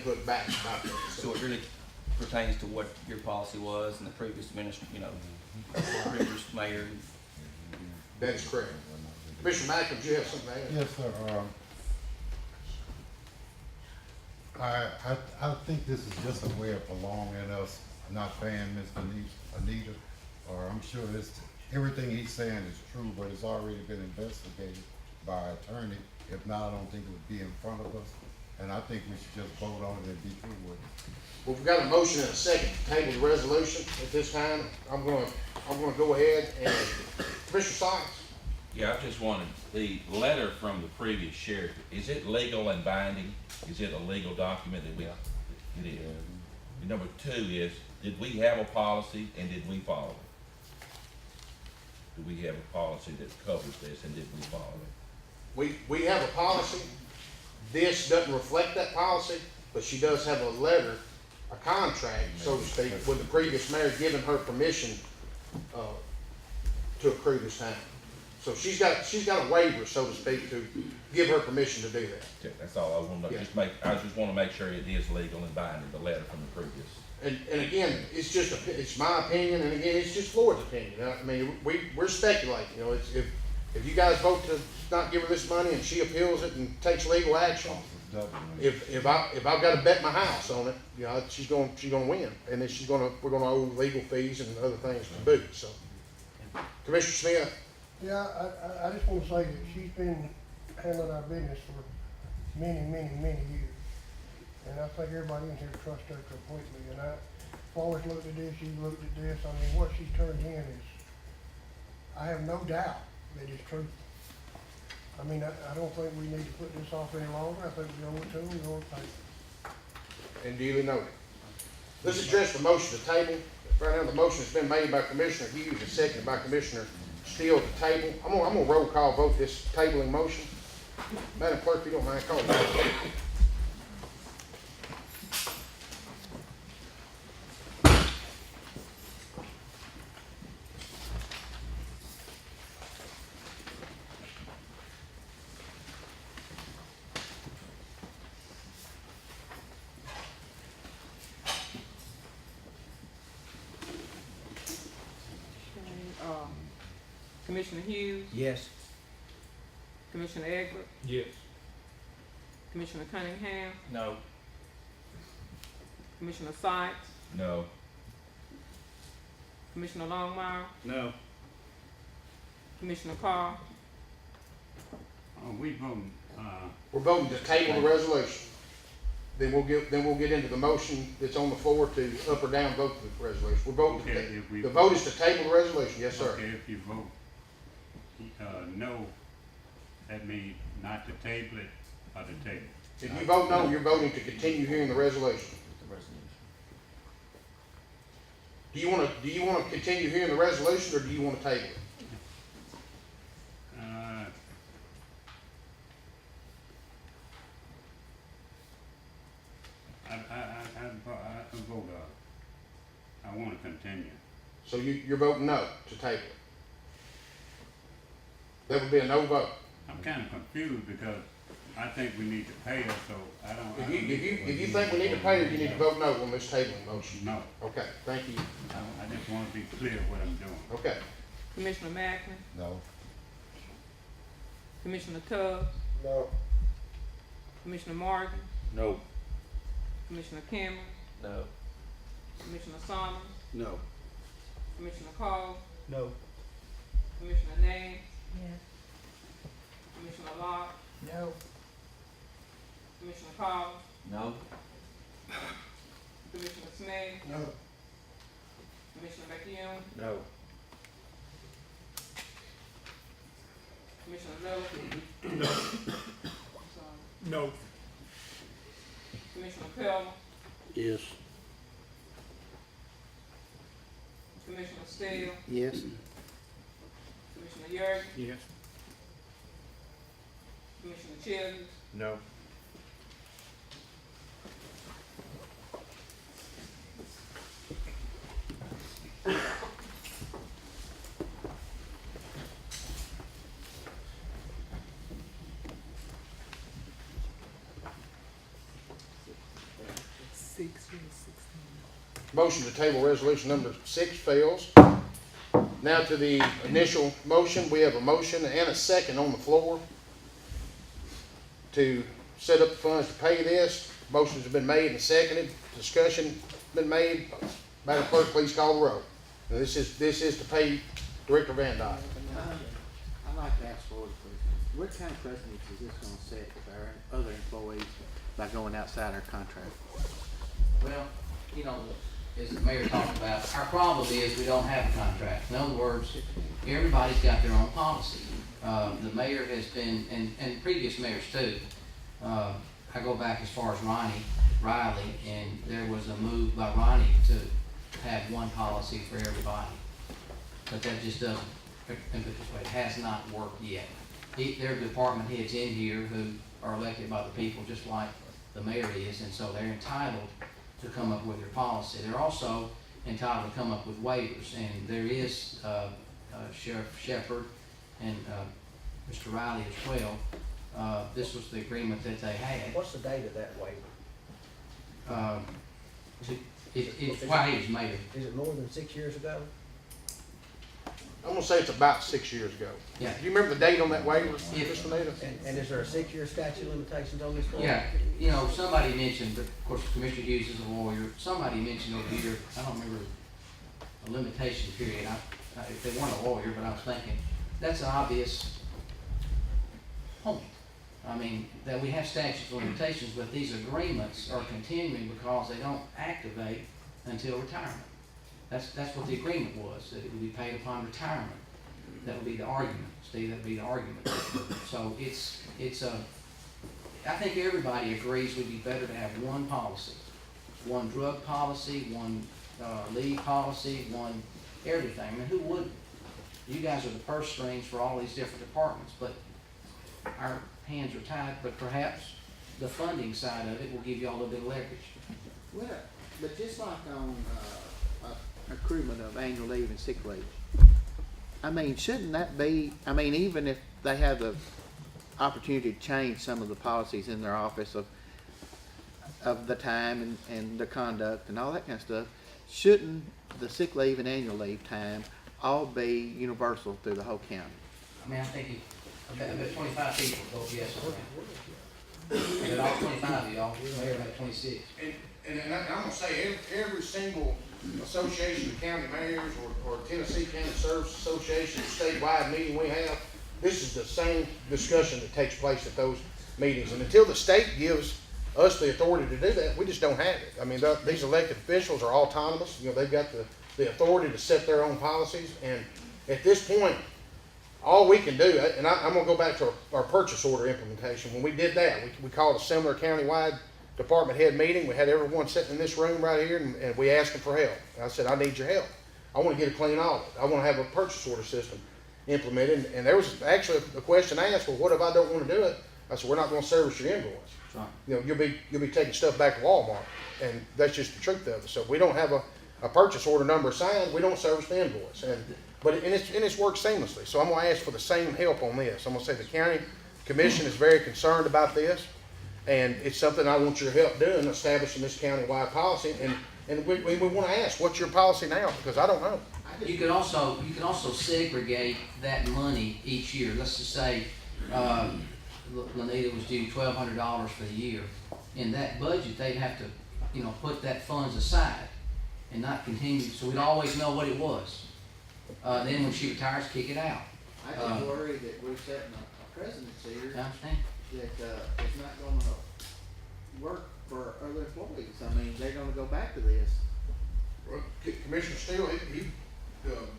input back about that. So it really pertains to what your policy was and the previous minister, previous mayor. That is correct. Commissioner Mack, did you have something to add? Yes, sir. I think this is just a way of prolonging us not paying Ms. Anita, or I'm sure everything he's saying is true, but it's already been investigated by an attorney. If not, I don't think it would be in front of us, and I think we should just vote on it and be through with it. Well, we've got a motion and a second to table the resolution. At this time, I'm gonna go ahead and, Commissioner Sykes? Yeah, I just wanted, the letter from the previous sheriff, is it legal and binding? Is it a legal document that we, it is? And number two is, did we have a policy and did we follow it? Do we have a policy that covers this and did we follow it? We have a policy. This doesn't reflect that policy, but she does have a letter, a contract, so to speak, with the previous mayor giving her permission to accrue this time. So she's got a waiver, so to speak, to give her permission to do that. Okay, that's all I want to know. I just want to make sure it is legal and binding, the letter from the previous. And again, it's my opinion, and again, it's just Floyd's opinion. I mean, we're speculating. If you guys vote to not give her this money and she appeals it and takes legal action, if I've got to bet my house on it, she's gonna win, and then we're gonna owe legal fees and other things to boot. So, Commissioner Smith. Yeah, I just want to say that she's been handling our business for many years. And I think everybody in here trusts her completely. And I've always looked at this, she's looked at this. I mean, what she's turned in is, I have no doubt that it's true. I mean, I don't think we need to put this off any longer. I think we owe it to them, we owe it to them. And duly noted. Let's address the motion to table. Right now, the motion has been made by Commissioner Hughes and seconded by Commissioner Steele to table. I'm gonna roll call vote this tabling motion. Madam Clerk, if you don't mind calling the roll. Commissioner Hughes, Yes. Commissioner Egbert, Yes. Commissioner Cunningham, No. Commissioner Sykes, No. Commissioner Longmire, No. Commissioner Carr, We voting, We're voting to table the resolution. Then we'll get into the motion that's on the floor to up or down vote the resolution. We're voting. Okay, if we- The vote is to table the resolution. Yes, sir. okay, if you vote, no, that means not to table it or to table. If you vote no, you're voting to continue hearing the resolution. Do you want to continue hearing the resolution, or do you want to table it? I vote, I want to continue. So you're voting no to table it. That would be a no vote. I'm kind of confused because I think we need to pay her, so I don't. If you think we need to pay her, you need to vote no on this tabling motion. No, Okay, thank you. I just want to be clear what I'm doing. Okay. Commissioner Macklin, No. Commissioner Tubbs, No. Commissioner Morgan, No. Commissioner Cameron, No. Commissioner Saunders, No. Commissioner Cole, No. Commissioner Nash, Yes. Commissioner Locke, No. Commissioner Collins, No. Commissioner Smith, No. Commissioner McHugh, No. Commissioner Miller, No. Commissioner Pelley, Yes. Commissioner Steele, Yes. Commissioner Yergin, Yes. Commissioner Childers, No. Motion to table resolution number 6 fails. Now to the initial motion, we have a motion and a second on the floor to set up the funds to pay this. Motions have been made and seconded, discussion been made. Madam Clerk, please call the roll. Now, this is to pay Director Van Dyke. I'd like to ask Floyd, please, what kind of precedence is this gonna set with our other employees by going outside our contract? Well, you know, as the mayor talked about, our problem is we don't have a contract. In other words, everybody's got their own policy. The mayor has been, and previous mayors too, I go back as far as Riley, and there was a move by Ronnie to have one policy for everybody. But that just doesn't, it has not worked yet. There are department heads in here who are elected by the people just like the mayor is, and so they're entitled to come up with their policy. They're also entitled to come up with waivers, and there is Sheriff Shepard and Mr. Riley as well. This was the agreement that they had. What's the date of that waiver? It's why he was mayor. Is it more than 6 years ago? I'm gonna say it's about 6 years ago. Yeah. Do you remember the date on that waiver, Yes. Mr. Nato? And is there a 6-year statute of limitations on this one? Yeah, you know, somebody mentioned, but of course Commissioner Hughes is a lawyer, somebody mentioned over here, I don't remember a limitation period, if they weren't a lawyer, but I was thinking, that's an obvious point. I mean, that we have statutes of limitations, but these agreements are continuing because they don't activate until retirement. That's what the agreement was, that it would be paid upon retirement. That would be the argument, Steve, that would be the argument. So I think everybody agrees would be better to have one policy. One drug policy, one leave policy, one everything. I mean, who wouldn't? You guys are the purse strings for all these different departments, but our hands are tied, but perhaps the funding side of it will give you all a little bit of leverage. Well, but just like on accruement of annual leave and sick leave, I mean, shouldn't that be, I mean, even if they have the opportunity to change some of the policies in their office of the time and the conduct and all that kind of stuff, shouldn't the sick leave and annual leave time all be universal through the whole county? I mean, I think I bet 25 people vote yes on that. I bet all 25 of y'all, mayor about 26. And I'm gonna say, every single association of county mayors or Tennessee County Service Association statewide meeting we have, this is the same discussion that takes place at those meetings. And until the state gives us the authority to do that, we just don't have it. I mean, these elected officials are autonomous. You know, they've got the authority to set their own policies. And at this point, all we can do, and I'm gonna go back to our purchase order implementation. When we did that, we called a similar countywide department head meeting. We had everyone sitting in this room right here, and we asked them for help. And I said, I need your help. I want to get a clean audit. I want to have a purchase order system implemented. And there was actually a question asked, well, what if I don't want to do it? I said, we're not going to service your invoice. Right. You know, you'll be taking stuff back to Walmart, and that's just the truth of it. So we don't have a purchase order number assigned. We don't service the invoice, and it's worked seamlessly. So I'm going to ask for the same help on this. I'm going to say the county commission is very concerned about this. And it's something I want your help doing, establishing this county-wide policy. And we want to ask, what's your policy now? Because I don't know. You could also segregate that money each year. Let's just say Lanita was due $1,200 for the year. In that budget, they'd have to, you know, put that funds aside and not continue. So we'd always know what it was. Then when she retires, kick it out. I just worry that we're setting a precedent here I understand. that it's not gonna work for other employees. I mean, they're gonna go back to this. Well, Commissioner Steele,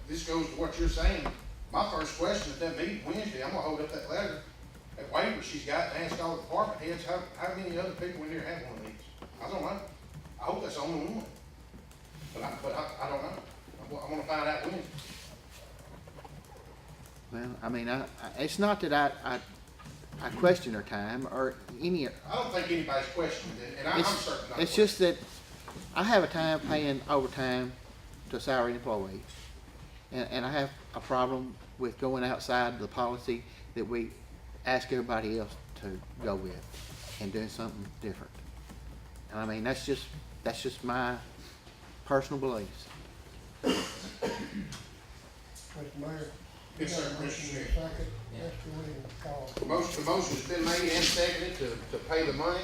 this goes to what you're saying. My first question at that meeting Wednesday, I'm gonna hold up that letter, that waiver she's got, and ask all the department heads, how many other people in here have one of these? I don't know. I hope that's the only one. But I don't know. I wanna find out Wednesday. Well, I mean, it's not that I question her time or any. I don't think anybody's questioning it, and I'm certain not. It's just that I have a time paying overtime to salaried employees. And I have a problem with going outside the policy that we ask everybody else to go with and doing something different. And I mean, that's just That's just my personal beliefs. Mr. Mayor. we Yes, got sir, a Mr. motion and a Smith. Second, let's go ahead and call. The motion's been made and seconded to pay the money.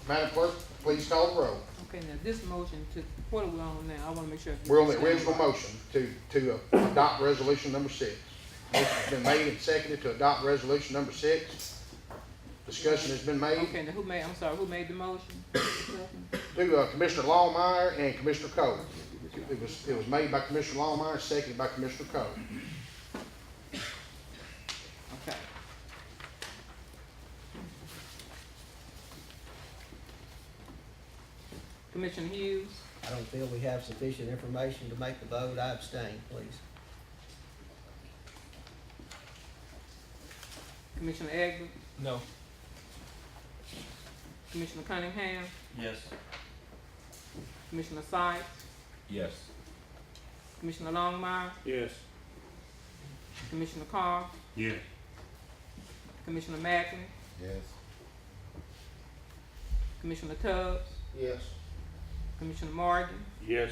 Madam Clerk, please call the roll. Okay, now this motion to, what are we on now? I wanna make sure. We're on the original motion to adopt resolution number 6. Motion's been made and seconded to adopt resolution number 6. Discussion has been made Okay, now who made the motion? to Commissioner Longmire and Commissioner Cole. It was made by Commissioner Longmire, seconded by Commissioner Cole. Okay. Commissioner Hughes, I don't feel we have sufficient information to make the vote. I abstain, please. Commissioner Egbert, No. Commissioner Cunningham, Yes. Commissioner Sykes, Yes. Commissioner Longmire, Yes. Commissioner Carr, Yes. Commissioner Macklin, Yes. Commissioner Tubbs, Yes. Commissioner Morgan, Yes.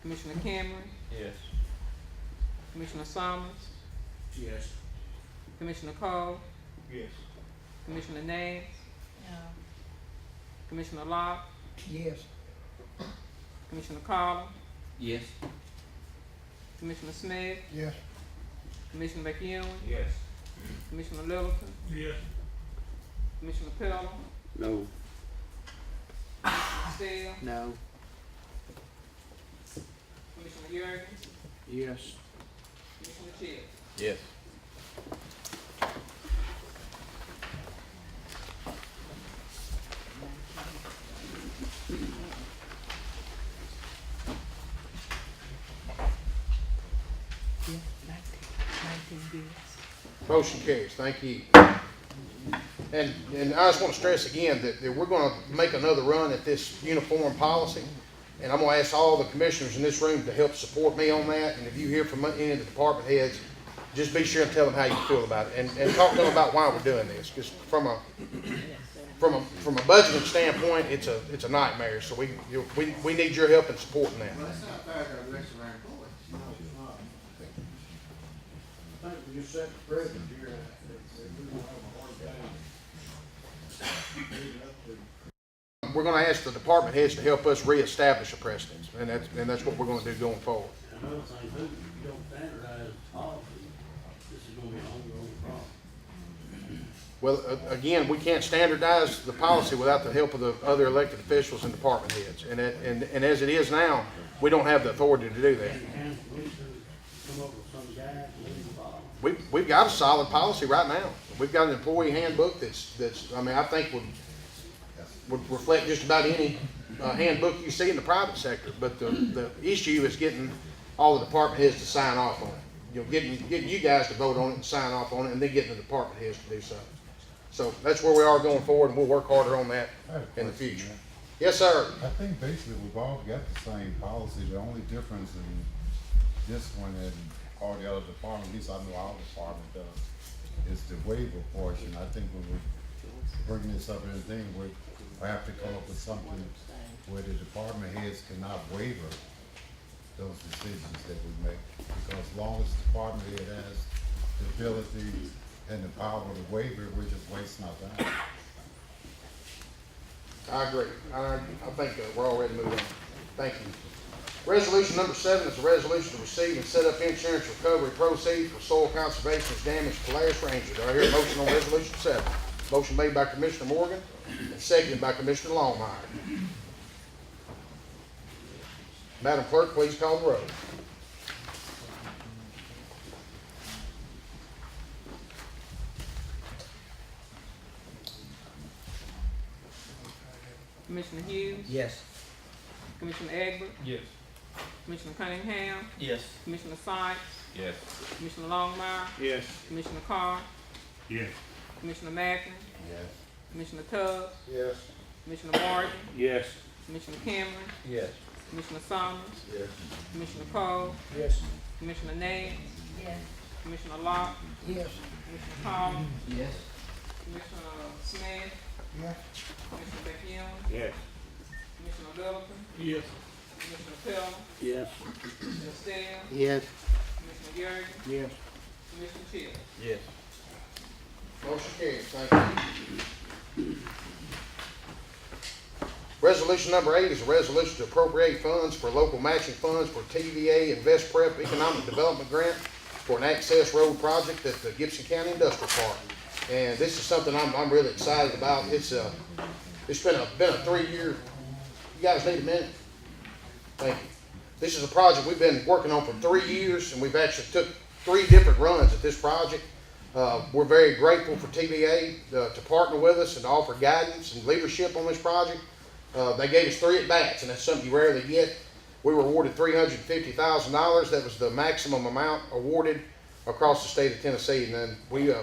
Commissioner Cameron, Yes. Commissioner Summers, Yes. Commissioner Cole, Yes. Commissioner Nance, Commissioner Locke, Yes. Commissioner Carter, Yes. Commissioner Smith, Yes. Commissioner McEwen, Yes. Commissioner Littleton, Yes. Commissioner Pillar, No. Steele, No. Commissioner Jurgens, Yes. Commissioner Chips. Yes. Motion carries. Thank you. And I just want to stress again that we're going to make another run at this uniform policy. And I'm going to ask all the commissioners in this room to help support me on that. And if you hear from any of the department heads, just be sure and tell them how you feel about it, and talk to them about why we're doing this. Because from a budgeting standpoint, it's a nightmare. So we need your help in supporting that. Well, that's not fair to the rest of our employees. I think we just set the precedent here. We're going to ask the department heads to help us reestablish a precedent, and that's what we're going to do going forward. Another thing, too, if you don't standardize policy, this is gonna be an ongoing problem. Well, again, we can't standardize the policy without the help of the other elected officials and department heads. And as it is now, we don't have the authority to do that. Can we come up with some guide, legal policy? We've got a solid policy right now. We've got an employee handbook that's I think would reflect just about any handbook you see in the private sector. But the issue is getting all the department heads to sign off on it. You know, getting you guys to vote on it and sign off on it, and then getting the department heads to do so. So that's where we are going forward, and we'll work harder on that I have a in the question, future. man. Yes, sir. I think basically we've all got the same policy. The only difference in this one and all the other departments, at least I know our department does, is the waiver portion. I think when we bring this up and everything, we have to come up with something where the department heads cannot waiver those decisions that we make. Because as long as the department head has the ability and the power to waiver, we're just wasting our time. I agree. I think we're already moving on. Thank you. Resolution number 7 is a resolution to receive and set up insurance recovery proceeds for soil conservation damage to Polaris Ranger. Do I hear a motion on resolution 7? Motion made by Commissioner Morgan and seconded by Commissioner Longmire. Madam Clerk, please call the roll. Commissioner Hughes, Yes. Commissioner Egbert, Yes. Commissioner Cunningham, Yes. Commissioner Sykes, Yes. Commissioner Longmire, Yes. Commissioner Carr, Yes. Commissioner Macklin, Yes. Commissioner Tubbs, Yes. Commissioner Morgan, Yes. Commissioner Cameron, Yes. Commissioner Summers, Yes. Commissioner Cole, Yes. Commissioner Nance, Commissioner Locke, Yes. Commissioner Carter, Yes. Commissioner Smith, Yes. Commissioner McEwen, Yes. Commissioner Middleton, Yes. Commissioner Pell, Yes. Commissioner Stan, Yes. Commissioner Garrett, Yes. Commissioner Cheers. Yes. Motion carries, thank you. Resolution number 8 is a resolution to appropriate funds for local matching funds for TVA Invest Prep Economic Development Grant for an access road project at the Gibson County Industrial Park. And this is something I'm really excited about. It's been a 3-year, you guys need a minute? Thank you. This is a project we've been working on for 3 years, and we've actually took 3 different runs at this project. We're very grateful for TVA to partner with us and to offer guidance and leadership on this project. They gave us 3 at-bats, and that's something you rarely get. We were awarded $350,000. That was the maximum amount awarded across the state of Tennessee. And then we,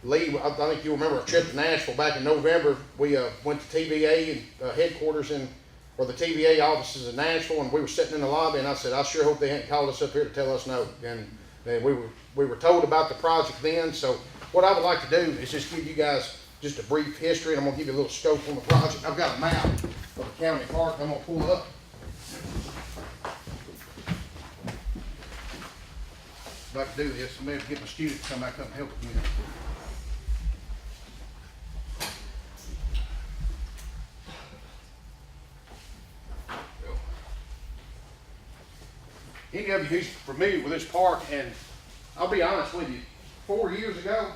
Lee, I think you remember a trip to Nashville back in November. We went to TVA headquarters or the TVA offices in Nashville, and we were sitting in the lobby, and I said, I sure hope they hadn't called us up here to tell us no. And we were told about the project then. So what I would like to do is just give you guys just a brief history, and I'm gonna give you a little scope on the project. I've got a map of the county park I'm gonna pull up. I'd like to do this, maybe get my student to come back up and help me. Any of you who's familiar with this park, and I'll be honest with you, 4 years ago,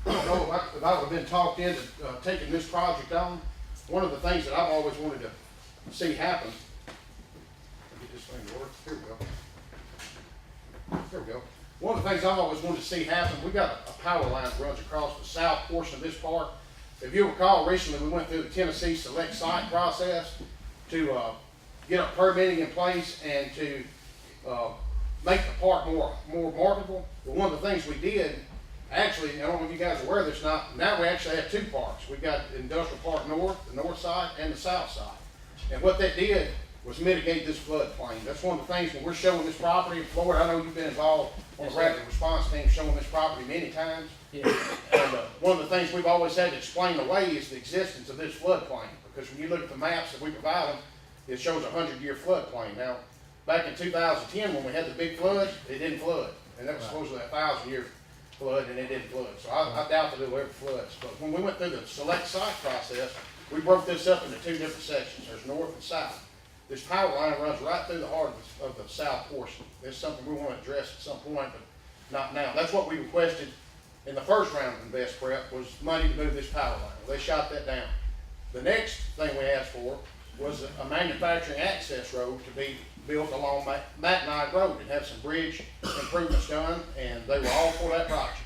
I don't know if I would have been talked into taking this project on. One of the things that I've always wanted to see happen, get this thing to work, here we go. There we go. One of the things I've always wanted to see happen, we got a power line that runs across the south portion of this park. If you recall, recently we went through the Tennessee Select Site process to get a permitting in place and to make the park more marketable. But one of the things we did, actually, I don't know if you guys are aware of this or not, now we actually have 2 parks. We've got Industrial Park North, the north side, and the south side. And what that did was mitigate this floodplain. That's one of the things when we're showing this property. Floyd, I know you've been involved on the rapid response team showing this property many times. Yeah. And one of the things we've always had to explain away is the existence of this floodplain. Because when you look at the maps that we provide them, it shows a 100-year floodplain. Now, back in 2010 when we had the big flood, it didn't flood. And that was supposedly a 1,000-year flood, and it didn't flood. So I doubt that it will ever flood. But when we went through the select site process, we broke this up into 2 different sections. There's north and south. This power line runs right through the heart of the south portion. It's something we want to address at some point, but not now. That's what we requested in the first round of Invest Prep, was money to move this power line. They shot that down. The next thing we asked for was a manufacturing access road to be built along McKnight Road and have some bridge improvements done, and they were all for that project.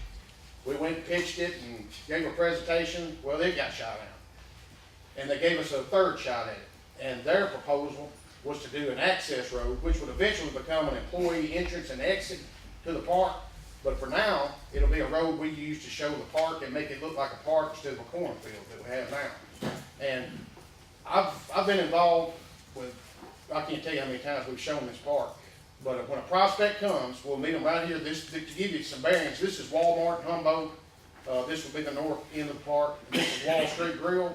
We went and pitched it and gave a presentation. Well, it got shot down. And they gave us a 3rd shot at it. And their proposal was to do an access road, which would eventually become an employee entrance and exit to the park. But for now, it'll be a road we use to show the park and make it look like a park instead of a cornfield that we have now. And I've been involved with, I can't tell you how many times we've shown this park. But when a prospect comes, we'll meet them right here. This, to give you some bearings, this is Walmart, Humboldt. This will be the north end of the park. This is Wall Street Grill.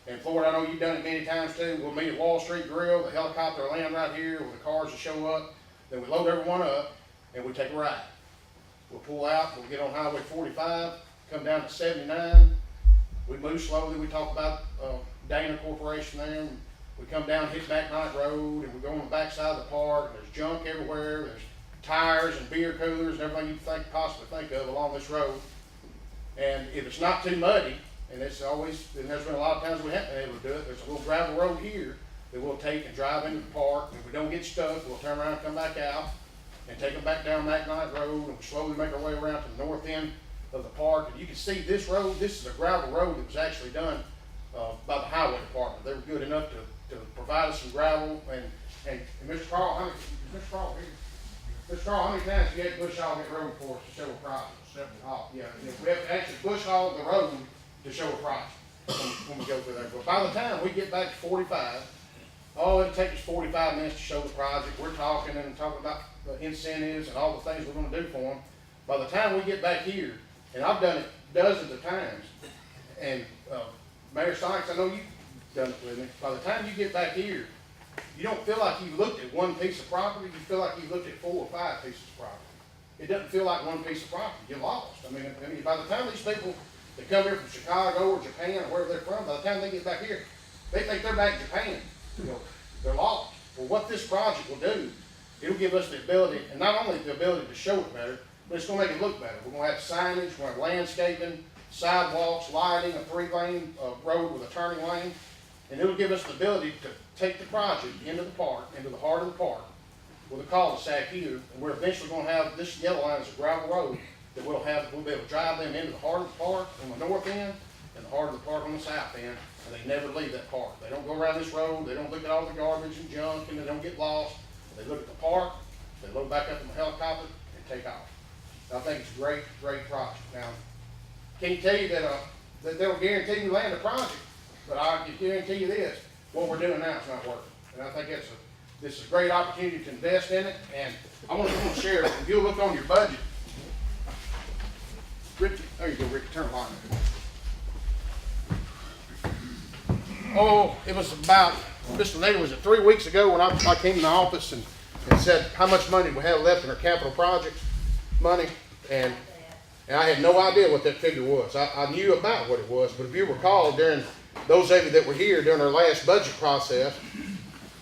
And Floyd, I know you've done it many times too. We'll meet at Wall Street Grill. The helicopter will land right here where the cars will show up. Then we load everyone up and we take a ride. We'll pull out, we'll get on Highway 45, come down to 79. We move slowly. We talk about Dana Corporation there. We come down, hit McKnight Road, and we go on the backside of the park. And there's junk everywhere. There's tires and beer coolers and everything you can possibly think of along this road. And if it's not too muddy, and it's always, and there's been a lot of times we haven't been able to do it, there's a little gravel road here that we'll take and drive into the park. And if we don't get stuck, we'll turn around and come back out and take them back down McKnight Road, and we slowly make our way around to the north end of the park. And you can see this road, this is a gravel road that was actually done by the highway department. They were good enough to provide us some gravel. And Mr. Carl, Mr. Carl, how many times have you had to bush hog that road for us to show a project? Oh, yeah, we have to actually bush hog the road to show a project when we go through there. But by the time we get back to 45, it'll take us 45 minutes to show the project. We're talking about the incentives and all the things we're going to do for them. By the time we get back here, and I've done it dozens of times, and Mayor Sykes, I know you've done it with me. By the time you get back here, you don't feel like you looked at one piece of property, you feel like you looked at 4 or 5 pieces of property. It doesn't feel like one piece of property, you're lost. I mean, by the time these people that come here from Chicago or Japan or wherever they're from, by the time they get back here, they think they're back in Japan. You know, they're lost. Well, what this project will do, it'll give us the ability, and not only the ability to show it better, but it's gonna make it look better. We're gonna have signage, we're gonna have landscaping, sidewalks, lighting, a 3-lane road with a turning lane, and it'll give us the ability to take the project into the park, into the heart of the park, with a cul-de-sac here, and we're eventually gonna have this yellow line as a gravel road that we'll be able to drive them into the heart of the park on the north end, and the heart of the park on the south end, and they never leave that park. They don't go around this road, they don't look at all the garbage and junk, and they don't get lost. They look at the park, they load back up in the helicopter, and take off. I think it's a great, great project. Now, can't tell you that they'll guarantee you land a project, but I can guarantee you this, what we're doing now is not working. And I think this is a great opportunity to invest in it, and I want to share it. If you look on your budget, Rick, there you go, Rick, turn the light on. Oh, it was about, Mr. Nader, was it 3 weeks ago when I came in the office and said how much money we have left in our capital projects money, and I had no idea what that figure was. I knew about what it was, but if you recall, during those of you that were here during our last budget process,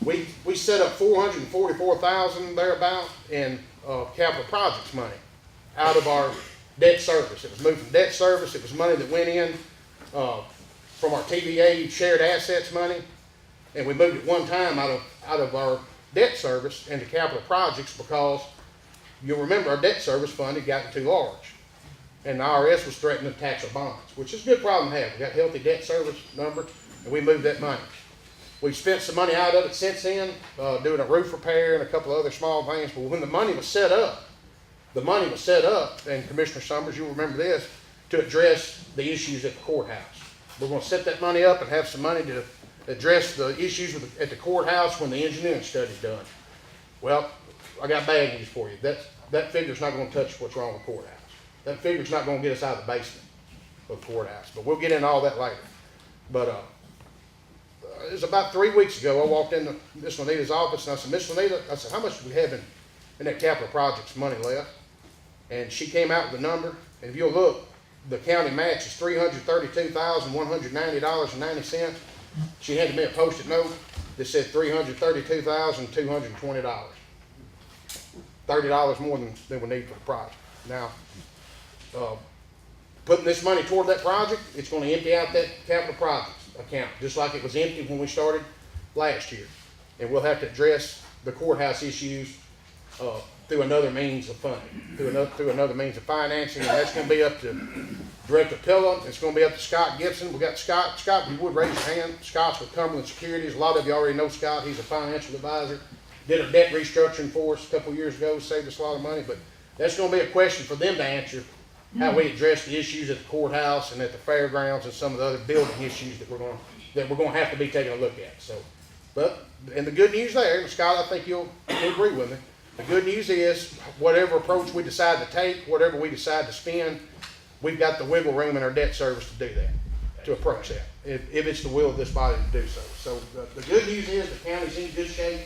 we set up $444,000 thereabout in capital projects money out of our debt service. It was moved from debt service. It was money that went in from our TVA shared assets money, and we moved it one time out of our debt service into capital projects because you'll remember our debt service fund had gotten too large, and the IRS was threatening to tax our bonds, which is a good problem to have. We got a healthy debt service number, and we moved that money. We've spent some money out of it since then, doing a roof repair and a couple of other small things. But when the money was set up, and Commissioner Summers, you'll remember this, to address the issues at the courthouse. We're going to set that money up and have some money to address the issues at the courthouse when the engineering study's done. Well, I got bad news for you. That figure's not going to touch what's wrong with the courthouse. That figure's not going to get us out of the basement of the courthouse. But we'll get into all that later. But it was about 3 weeks ago, I walked into Miss Lanita's office and I said, Miss Lanita, I said, how much do we have in that capital projects money left? And she came out with a number, and if you'll look, the county match is $332,190.90. She handed me a post-it note that said $332,220. $30 more than we need for the project. Now, putting this money toward that project, it's going to empty out that capital projects account, just like it was empty when we started last year. And we'll have to address the courthouse issues through another means of funding, through another means of financing, and that's going to be up to Director Pilla. It's going to be up to Scott Gibson. We got Scott. Scott, if you would raise your hand. Scott's with Cumberland Securities. A lot of you already know Scott. He's a financial advisor. Did a debt restructuring for us a couple years ago. Saved us a lot of money. But that's going to be a question for them to answer, how we address the issues at the courthouse and at the fairgrounds and some of the other building issues that we're going to have to be taking a look at. So, and the good news there, and Scott, I think you'll agree with me. The good news is, whatever approach we decide to take, whatever we decide to spend, we've got the wiggle room in our debt service to do that, to approach that, if it's the will of this body to do so. So the good news is the county's in good shape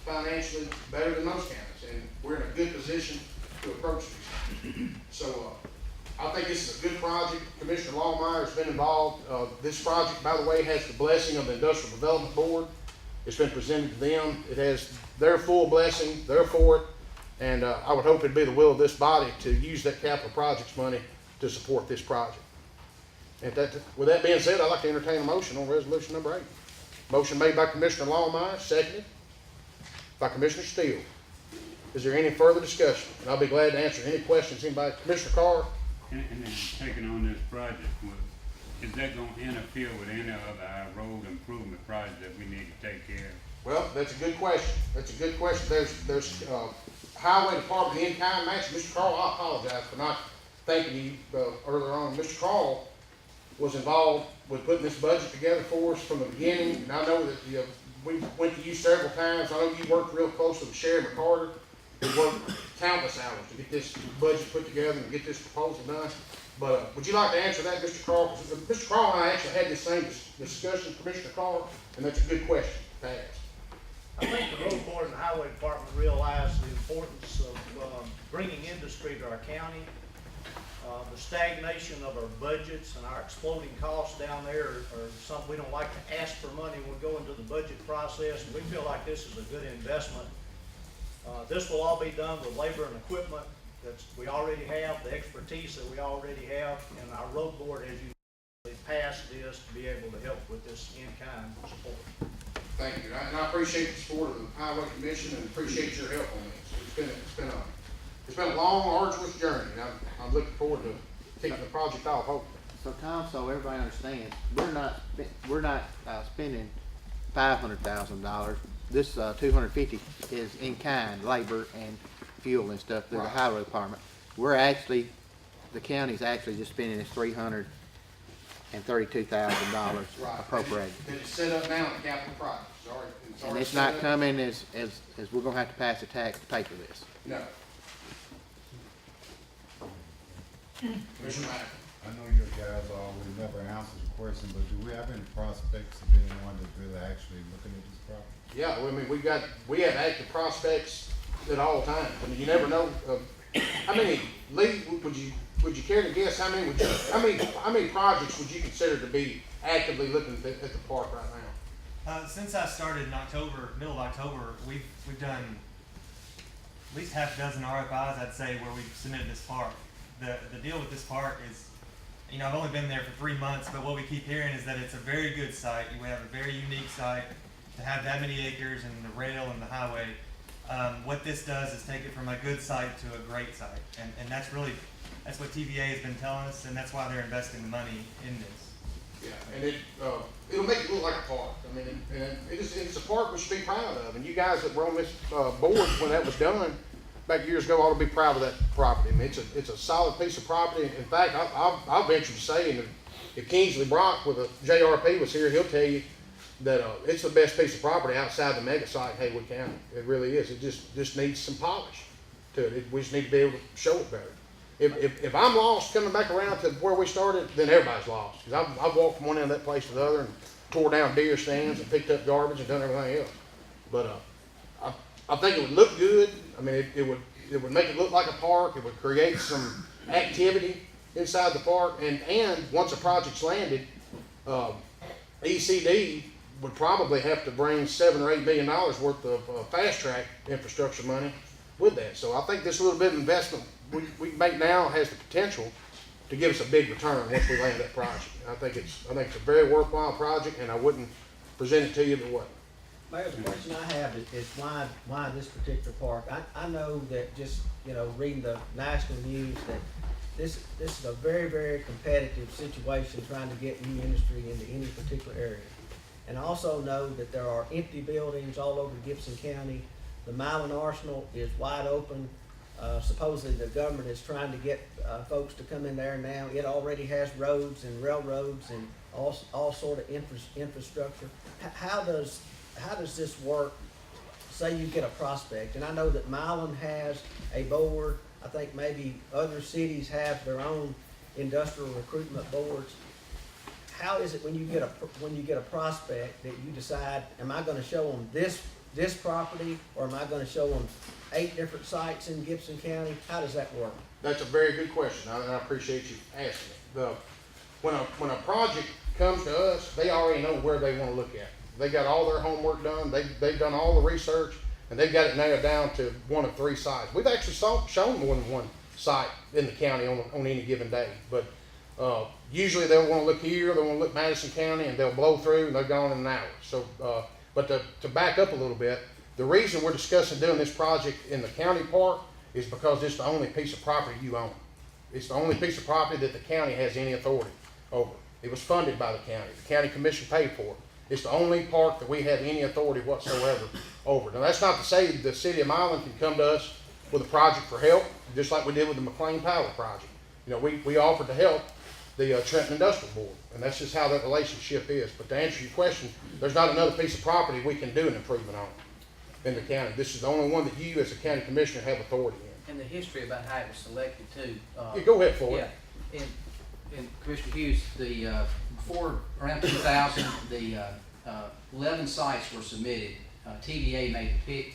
financially, better than most counties, and we're in a good position to approach these. So I think this is a good project. Commissioner Longmire has been involved. This project, by the way, has the blessing of the Industrial Development Board. It's been presented to them. It has their full blessing. They're for it. And I would hope it'd be the will of this body to use that capital projects money to support this project. And with that being said, I'd like to entertain a motion on resolution number 8. Motion made by Commissioner Longmire, seconded by Commissioner Steele. Is there any further discussion? And I'll be glad to answer any questions. Anybody? Commissioner Carr? And then taking on this project, is that gonna interfere with any of our road improvement projects that we need to take care of? Well, that's a good question. That's a good question. There's Highway Department in-kind match. Mr. Carl, I apologize for not thanking you earlier on. Mr. Carl was involved with putting this budget together for us from the beginning, and I know that we went to you several times. I know you worked real close with Sheriff McCarter. We worked countless hours to get this budget put together and get this proposal done. But would you like to answer that, Mr. Carl? Mr. Carl and I actually had this same discussion, Commissioner Carl, and that's a good question to ask. importance of bringing industry to our county. The stagnation of our budgets and our exploding costs down there are something we don't like to ask for money when we go into the budget process. We feel like this is a good investment. This will all be done with labor and equipment that we already have, the expertise that we already have, and our road board has passed this to be able to help with this in-kind support. Thank you, and I appreciate the support of the Highway Commission and appreciate your help on this. It's been a long, arduous journey, and I'm looking forward to kicking the project off, hopefully. So Tom, so everybody understands, we're not spending $500,000. This 250 is in kind, labor and fuel and stuff through the highway department. We're actually, the county's actually just spending this $332,000 appropriated. And it's set up now in the capital project. And it's not coming as we're gonna have to pass a tax to pay for this. No. Commissioner Mack. I know you guys always never answer the question, but do we have any prospects of anyone that's really actually looking at this property? Yeah, well, I mean, we have active prospects at all times. I mean, you never know. How many, Lee, would you care to guess how many projects would you consider to be actively looking at the park right now? Since I started in October, middle of October, we've done at least half a dozen RFIs, I'd say, where we've submitted this park. The deal with this park is, you know, I've only been there for 3 months, but what we keep hearing is that it's a very good site. We have a very unique site to have that many acres and the rail and the highway. What this does is take it from a good site to a great site, and that's what TVA has been telling us, and that's why they're investing the money in this. Yeah, and it'll make it look like a park. I mean, and it's a park we should be proud of. And you guys that were on this board when that was done back years ago ought to be proud of that property. I mean, it's a solid piece of property. In fact, I'll venture to say, and if Kingsley Brock with a JRP was here, he'll tell you that it's the best piece of property outside the mega site in Haywood County. It really is. It just needs some polish to it. We just need to be able to show it better. If I'm lost coming back around to where we started, then everybody's lost. Because I've walked from one end of that place to the other and tore down deer stands and picked up garbage and done everything else. But I think it would look good. I mean, it would make it look like a park. It would create some activity inside the park. And once a project's landed, ECD would probably have to bring $7 or $8 million worth of fast track infrastructure money with that. So I think this little bit of investment we make now has the potential to give us a big return once we land that project. I think it's a very worthwhile project, and I wouldn't present it to you if it wasn't. Mayor, the question I have is why this particular park? I know that just, you know, reading the national news that this is a very, very competitive situation trying to get new industry into any particular area. And I also know that there are empty buildings all over Gibson County. The Milan Arsenal is wide open. Supposedly the government is trying to get folks to come in there now. It already has roads and railroads and all sort of infrastructure. How does this work? Say you get a prospect, and I know that Milan has a board. I think maybe other cities have their own industrial recruitment boards. How is it when you get a prospect that you decide, am I going to show them this property, or am I going to show them 8 different sites in Gibson County? How does that work? That's a very good question, and I appreciate you asking it. When a project comes to us, they already know where they want to look at. They got all their homework done. They've done all the research, and they've got it narrowed down to 1 of 3 sites. We've actually shown more than 1 site in the county on any given day, but usually they'll want to look here, they'll want to look Madison County, and they'll blow through and they're gone in an hour. So, but to back up a little bit, the reason we're discussing doing this project in the county park is because it's the only piece of property you own. It's the only piece of property that the county has any authority over. It was funded by the county. The county commission paid for it. It's the only park that we have any authority whatsoever over. Now, that's not to say the city of Milan can come to us with a project for help, just like we did with the McLean Power project. You know, we offered to help the Trenton Industrial Board, and that's just how that relationship is. But to answer your question, there's not another piece of property we can do an improvement on in the county. This is the only one that you, as a county commissioner, have authority in. And the history about how it was selected too. Yeah, go ahead for it. Yeah, and Commissioner Hughes, before around 2000, the 11 sites were submitted. TVA made the pick.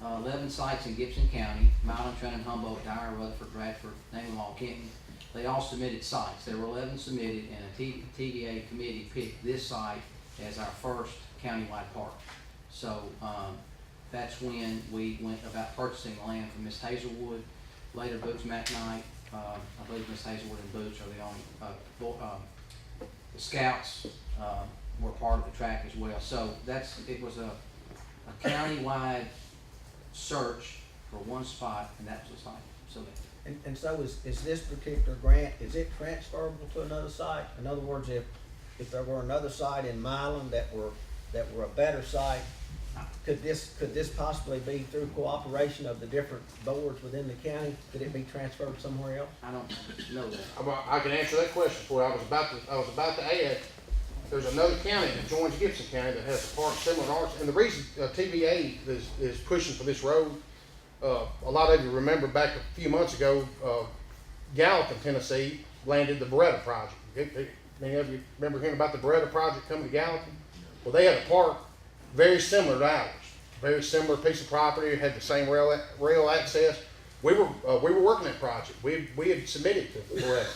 11 sites in Gibson County, Milan, Trenton, Humboldt, Dyer, Rutherford, Bradford, Nangle, Kenton. They all submitted sites. There were 11 submitted, and a TVA committee picked this site as our first countywide park. So that's when we went about purchasing the land from Miss Hazelwood. Later, Boots McKnight, I believe Miss Hazelwood and Boots are the only, the Scouts were part of the track as well. So it was a countywide search for one spot, and that was the site. So And so is this particular grant, is it transferable to another site? In other words, if there were another site in Milan that were a better site, could this possibly be through cooperation of the different boards within the county? Could it be transferred somewhere else? I don't know that. I can answer that question for you. I was about to add, there's another county that joins Gibson County that has a park similar to ours. And the reason TVA is pushing for this road, a lot of you remember back a few months ago, Gallatin, Tennessee landed the Beretta project. Many of you remember hearing about the Beretta project coming to Gallatin? Well, they had a park very similar to ours. Very similar piece of property, had the same rail access. We were working that project. We had submitted to Beretta.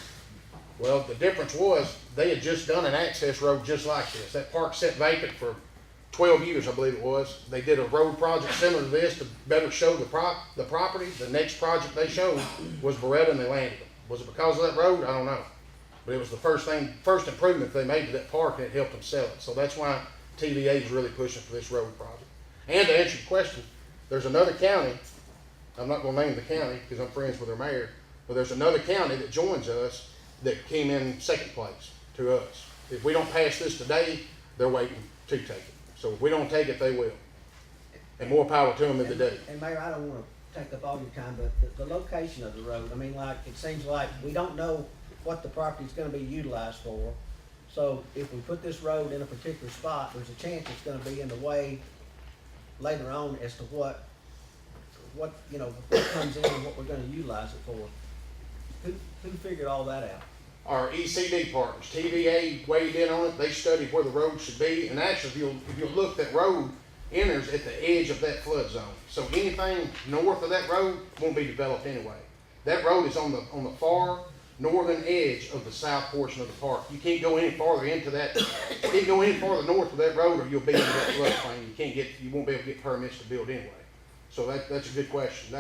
Well, the difference was they had just done an access road just like this. That park sat vacant for 12 years, I believe it was. They did a road project similar to this to better show the property. The next project they showed was Beretta, and they landed it. Was it because of that road? I don't know. But it was the first improvement they made to that park, and it helped them sell it. So that's why TVA is really pushing for this road project. And to answer your question, there's another county, I'm not going to name the county because I'm friends with their mayor, but there's another county that joins us that came in second place to us. If we don't pass this today, they're waiting to take it. So if we don't take it, they will. And more power to them if they do. And Mayor, I don't want to take up all your time, but the location of the road, I mean, like, it seems like we don't know what the property is going to be utilized for. So if we put this road in a particular spot, there's a chance it's going to be in the way later on as to what comes in and what we're going to utilize it for. Who figured all that out? Our ECD partners, TVA weighed in on it. They studied where the road should be. And actually, if you look, that road enters at the edge of that flood zone. So anything north of that road won't be developed anyway. That road is on the far northern edge of the south portion of the park. You can't go any farther into that. You can't go any farther north of that road, or you'll be in that floodplain. You won't be able to get permits to build anyway. So that's a good question.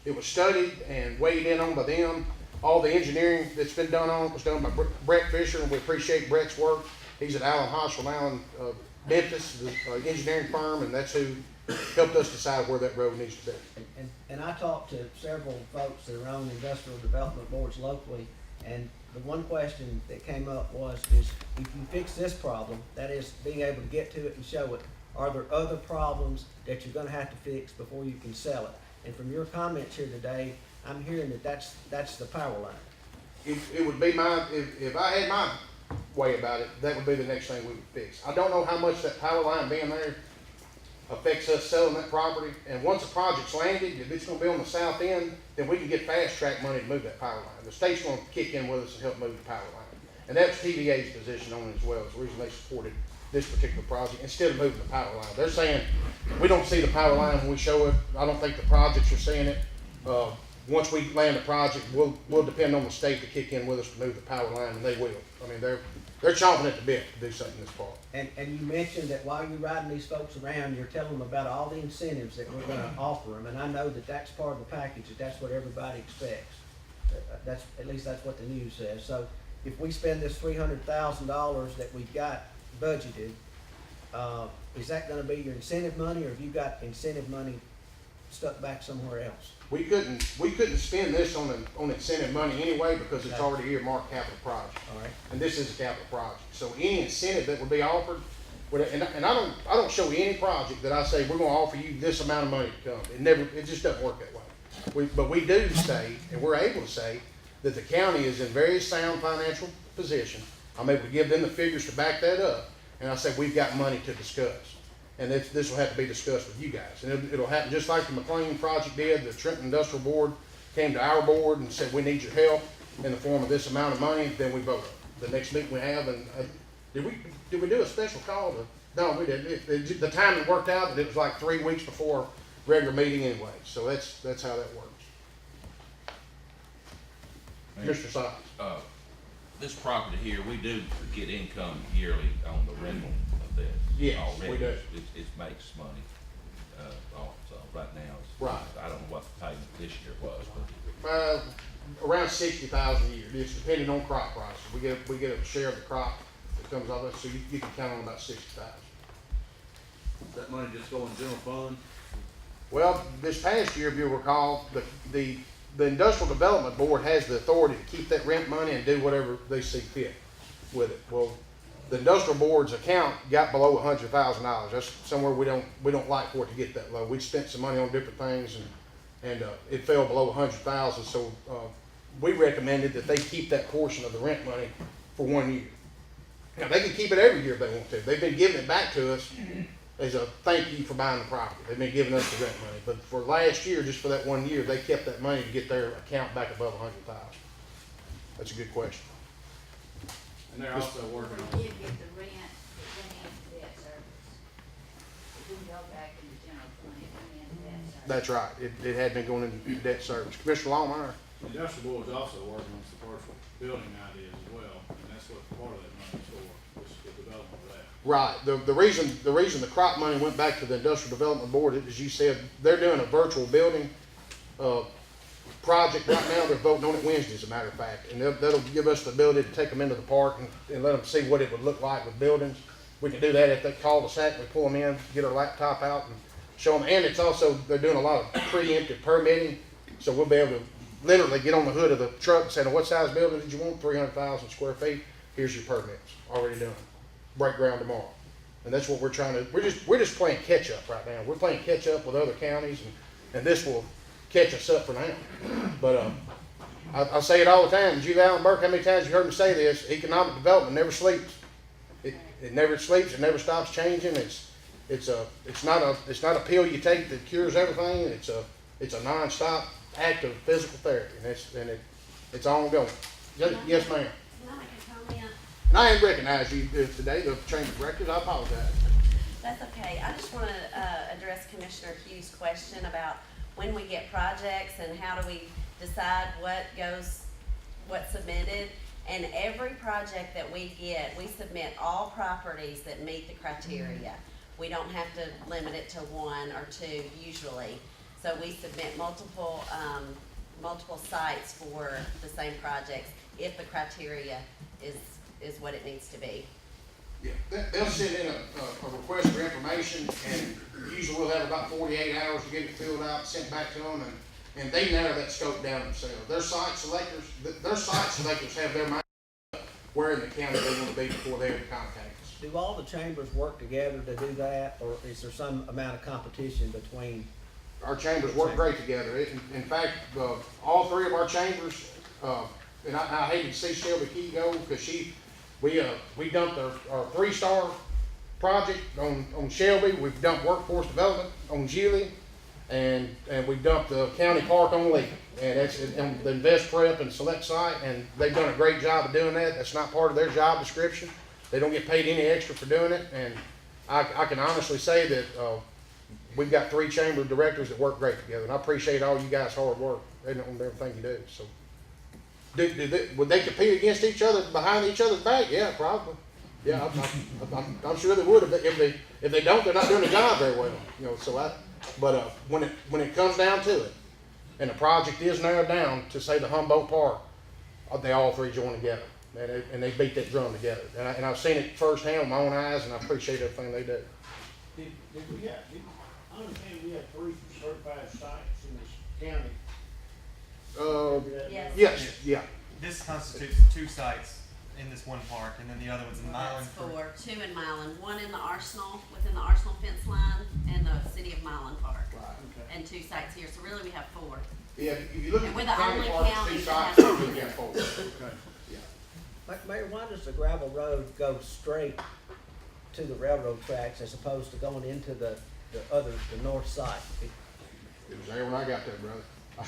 It was studied and weighed in on by them. All the engineering that's been done on it was done by Brett Fisher, and we appreciate Brett's work. He's at Allen Hospital now in Memphis, the engineering firm, and that's who helped us decide where that road needs to be. And I talked to several folks that are on industrial development boards locally, and the one question that came up is if you fix this problem, that is being able to get to it and show it, are there other problems that you're going to have to fix before you can sell it? And from your comments here today, I'm hearing that's the power line. It would be if I had my way about it, that would be the next thing we would fix. I don't know how much that power line being there affects us selling that property. And once the project's landed, if it's going to be on the south end, then we can get fast track money to move that power line. The state's going to kick in with us and help move the power line. And that's TVA's position on it as well. It's the reason they supported this particular project instead of moving the power line. They're saying we don't see the power line when we show it. I don't think the projects are seeing it. Once we land the project, we'll depend on the state to kick in with us to move the power line, and they will. I mean, they're chomping at the bit to do something this part. And you mentioned that while you're riding these folks around, you're telling them about all the incentives that we're going to offer them, and I know that that's part of the package, that's what everybody expects. At least that's what the news says. So if we spend this $300,000 that we've got budgeted, is that going to be your incentive money, or have you got incentive money stuck back somewhere else? We couldn't spend this on incentive money anyway because it's already earmarked capital project. All right. And this is a capital project. So any incentive that would be offered, and I don't show any project that I say we're going to offer you this amount of money to come. It just doesn't work that way. But we do say, and we're able to say, that the county is in very sound financial position. I'm able to give them the figures to back that up, and I say we've got money to discuss. And this will have to be discussed with you guys. And it'll happen just like the McLean project did. The Trenton Industrial Board came to our board and said, we need your help in the form of this amount of money. Then we vote. The next meeting we have, and did we do a special call? No, we didn't. The timing worked out that it was like 3 weeks before regular meeting anyway, so that's how that works. Mr. Sykes. This property here, we do get income yearly on the rental of this. Yes, already. we do. It makes money, off, so right now it's. Right. I don't know what the payment this year was, but. Around 60,000 a year, it's depending on crop prices. We get a share of the crop that comes off of it, so you can count on about 60,000. Does that money just go in general fund? Well, this past year, if you recall, the Industrial Development Board has the authority to keep that rent money and do whatever they see fit with it. Well, the Industrial Board's account got below $100,000. That's somewhere we don't like for it to get that low. We spent some money on different things and it fell below 100,000. So we recommended that they keep that portion of the rent money for 1 year. Now they can keep it every year if they want to. They've been giving it back to us as a thank you for buying the property. They've been giving us the rent money. But for last year, just for that 1 year, they kept that money to get their account back above 100,000. That's a good question. And they're also working We on, did get the rent, it went into debt service. It didn't go back in the general fund, it went into debt service. That's right. It had been going into debt service. Commissioner Longmire? the industrial board's also working on some commercial building ideas as well, and that's what part of that money's for, is the development of that. Right. The reason the crop money went back to the Industrial Development Board, as you said, they're doing a virtual building project right now. They're voting on it Wednesday, as a matter of fact, and that'll give us the ability to take them into the park and let them see what it would look like with buildings. We can do that at that cul-de-sac. We pull them in, get our laptop out, and show them. And it's also, they're doing a lot of preemptive permitting, so we'll be able to literally get on the hood of the truck and say, what size building did you want? 300,000 square feet. Here's your permits, already done. Break ground tomorrow. And that's what we're trying to, we're just playing catch up right now. We're playing catch up with other counties, and this will catch us up for now. But I say it all the time. Julie Allen Burke, how many times you heard me say this? Economic development never sleeps. It never sleeps. It never stops changing. It's not a pill you take that cures everything. It's a nonstop act of physical therapy, and it's ongoing. Yes, ma'am. Can I make a comment? And I didn't recognize you today, the Chamber of Records. I apologize. That's okay. I just want to address Commissioner Hughes' question about when we get projects and how do we decide what's submitted. And every project that we get, we submit all properties that meet the criteria. We don't have to limit it to one or two usually. So we submit multiple sites for the same projects if the criteria is what it needs to be. Yeah, they'll send in a request for information, and usually we'll have about 48 hours to get it filled out, sent back to them, and they narrow that scope down themselves. Their site selectors have their mind where in the county they want to be before they ever contact us. Do all the chambers work together to do that, or is there some amount of competition between? Our chambers work great together. In fact, all three of our chambers, and I hated to see Shelby Key go because we dumped our 3-star project on Shelby. We've dumped workforce development on Julie, and we dumped the county park on Lee. And that's on the Invest Prep and Select site, and they've done a great job of doing that. That's not part of their job description. They don't get paid any extra for doing it, and I can honestly say that we've got 3 chamber directors that work great together, and I appreciate all you guys' hard work on everything you do. So, would they compete against each other behind each other's back? Yeah, probably. Yeah, I'm sure they would. If they don't, they're not doing the job very well. You know, so but when it comes down to it, and the project is narrowed down to say the Humboldt Park, they all 3 join together, and they beat that drum together. And I've seen it firsthand with my own eyes, and I appreciate everything they do. I understand we have 3 certified sites in this county. Yes. Yes, yeah. This constitutes 2 sites in this one park, and then the other one's in Milan. That's 4, 2 in Milan, 1 in the Arsenal, within the Arsenal fence line, and the city of Milan Park. Right. Okay. And 2 sites here, so really we have 4. Yeah, if you look And at we're the the county only park, county 2 that sites, has- we got 4. Okay. Yeah. Mayor, why does the gravel road go straight to the railroad tracks as opposed to going into the north side? It was there when I got there, brother. I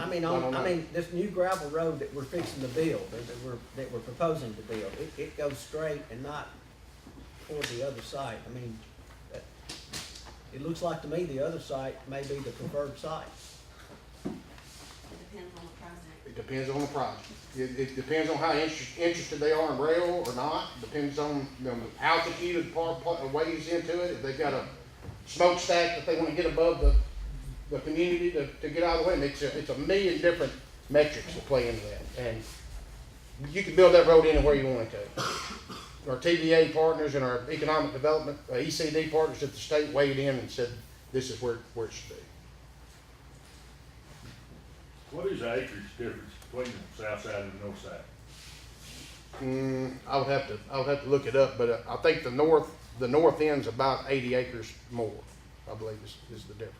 mean, this new gravel road that we're fixing to build, that we're proposing to build, it goes straight and not toward the other side. I mean, it looks like to me the other site may be the preferred site. It depends on the project. It depends on the project. It depends on how interested they are in rail or not. Depends on, the altitude of the park weighs into it. If they've got a smokestack that they want to get above the community to get out of the way. And it's a million different metrics that play into that. And you can build that road anywhere you want it to. Our TVA partners and our economic development, ECD partners at the state weighed in and said, this is where it should be. What is the acreage difference between the south side and the north side? I would have to look it up, but I think the north end's about 80 acres more, I believe is the difference.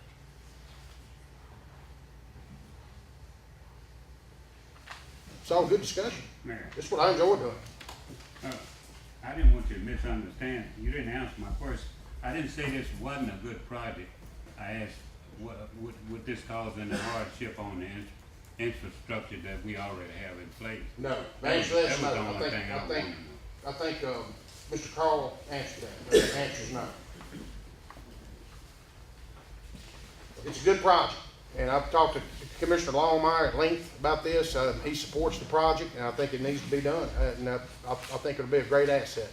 It's all good discussion. Mayor, That's what I enjoy doing. I didn't want you to misunderstand. You didn't answer my question. I didn't say this wasn't a good project. I asked, would this cause any hardship on the infrastructure that we already have in place? No, actually, that's That was not. the only thing I wanted to know. I think Mr. Carl answered that. The answer's no. It's a good project, and I've talked to Commissioner Longmire at length about this. He supports the project, and I think it needs to be done. And I think it'll be a great asset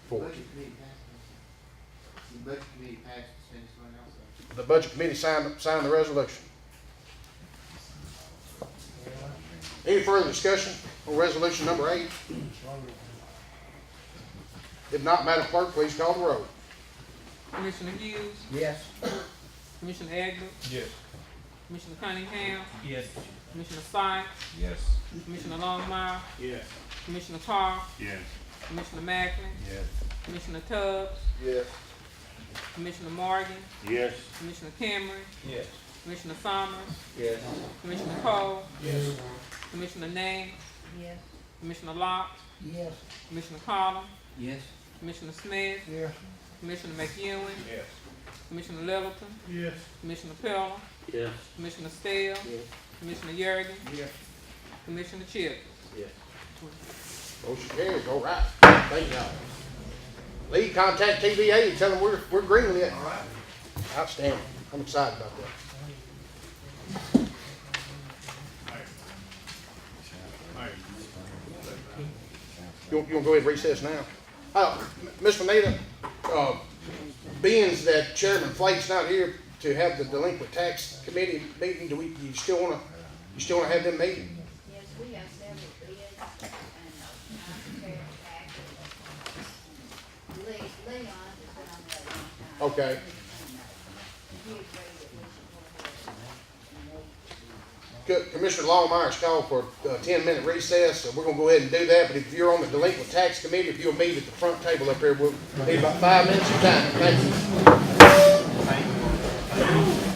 for us. The budget committee passed it, send someone else. The budget committee signed the resolution. Any further discussion on resolution number 8? If not, Madam Clerk, please call the roll. Commissioner Hughes, Yes. Commissioner Egbert, Yes. Commissioner Cunningham, Yes. Commissioner Sykes, Yes. Commissioner Longmire, Yes. Commissioner Carr, Yes. Commissioner Macklin, Yes. Commissioner Tubbs, Yes. Commissioner Morgan, Yes. Commissioner Cameron, Yes. Commissioner Summers, Yes. Commissioner Cole, Yes. Commissioner Name, Yes. Commissioner Locke, Yes. Commissioner Collins, Yes. Commissioner Smith, Yes. Commissioner McEwen, Yes. Commissioner Littleton, Yes. Commissioner Pillar, Yes. Commissioner Steele, Commissioner Yergin, Yes. Commissioner Chip. Yes. Motion carries. All right. Thank y'all. Lee, contact TVA and tell them we're green lit. All right. Outstanding. I'm excited about that. You want to go ahead and recess now? Ms. Vanita, being that Chairman Flake's not here to have the delinquent tax committee meeting, you still want to have them meeting? Yes, we have several bids and, I'm prepared to act. Leon has been on that a long time. Okay. And, he agreed that we should go ahead and wait. Commissioner Longmire's called for a 10-minute recess, so we're going to go ahead and do that. But if you're on the delinquent tax committee, if you'll meet at the front table up here, we'll need about 5 minutes of time. Thank you.